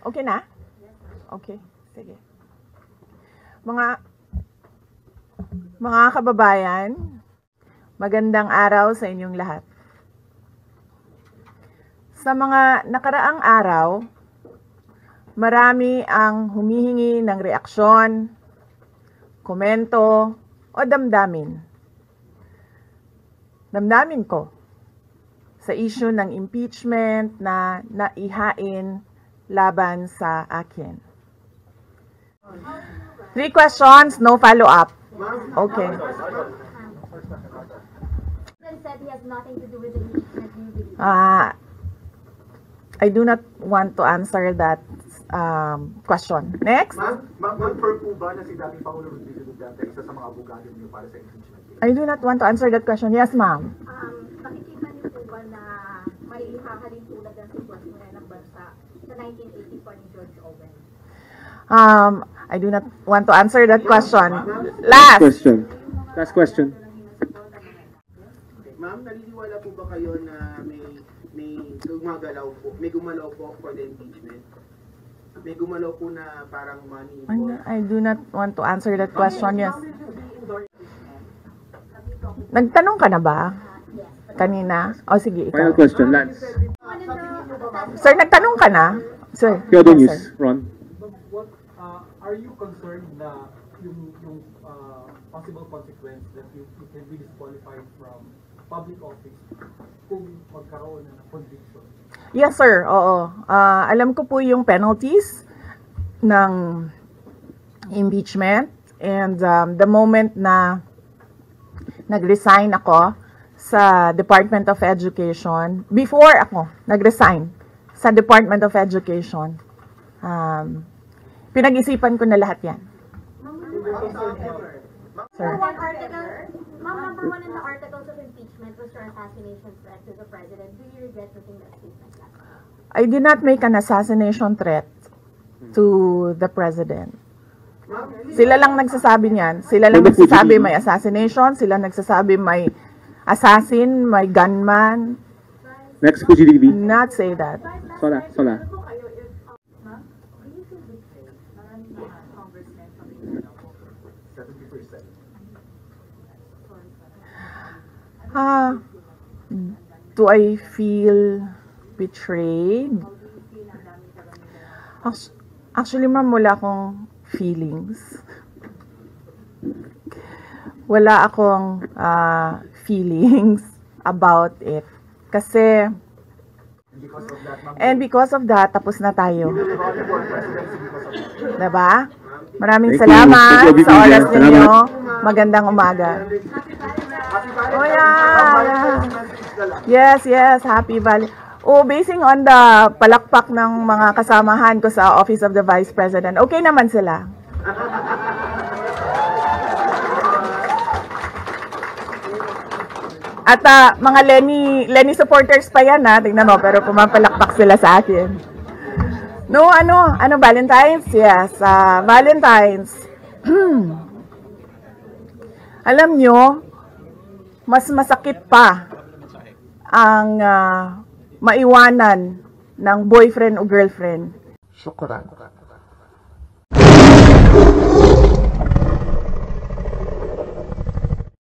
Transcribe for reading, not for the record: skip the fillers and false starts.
Okay na? Okay, sige. Mga kababayan, magandang araw sa inyong lahat. Sa mga nakaraang araw, marami ang humihingi ng reaksyon, komento, o damdamin. Damdamin ko sa issue ng impeachment na naihain laban sa akin. 3 questions, no follow-up. Okay. Said he has nothing to do with the impeachment. I do not want to answer that question. Next. Mag-confirm po ba na si dating Pangulo Rodrigo Duterte isa sa mga abogado niyo para sa impeachment? I do not want to answer that question. Yes, ma'am. Nakikita niyo po ba na may hahalin tulad ng sitwasyon ng bansa sa 1984 ni George Owen? I do not want to answer that question. Last question. Ma'am, naniniwala po ba kayo na may gumalaw po for the impeachment? May gumalaw po na parang money involved? I do not want to answer that question. Yes. Nagtanong ka na ba? Kanina? O sige, ikaw. Final question, Lance. Sir, nagtanong ka na? Sir. Kyodo Yes, News, sir. Ron. Are you concerned na yung possible consequence that you can be disqualified from public office kung magkaroon ng conviction? Yes, sir. Oo. Alam ko po yung penalties ng impeachment, and the moment na nag-resign ako sa Department of Education, before ako nag-resign sa Department of Education, pinag-isipan ko na lahat yan. Sir. Number one in the articles of impeachment was your assassination threat to the president. Do you regret making that statement last time? I did not make an assassination threat to the president. Sila lang nagsasabi niyan. Sila lang nagsasabi may assassination. Sila nagsasabi may assassin, may gunman. Next po, GDB. Not say that. Sola. Do I feel betrayed? Actually, ma'am, wala akong feelings. Wala akong feelings about it. Kasi, and because of that, tapos na tayo. Diba? Maraming salamat sa oras ninyo. Magandang umaga. Oh yeah. Yes, happy Valley. Basing on the palakpak ng mga kasamahan ko sa Office of the Vice President, okay naman sila. At mga Lenny supporters pa yan, tingnan mo, pero pumapalakpak sila sa akin. No, Valentine's? Yes, Valentine's. Alam nyo, mas masakit pa ang maiwanan ng boyfriend o girlfriend. Shukran.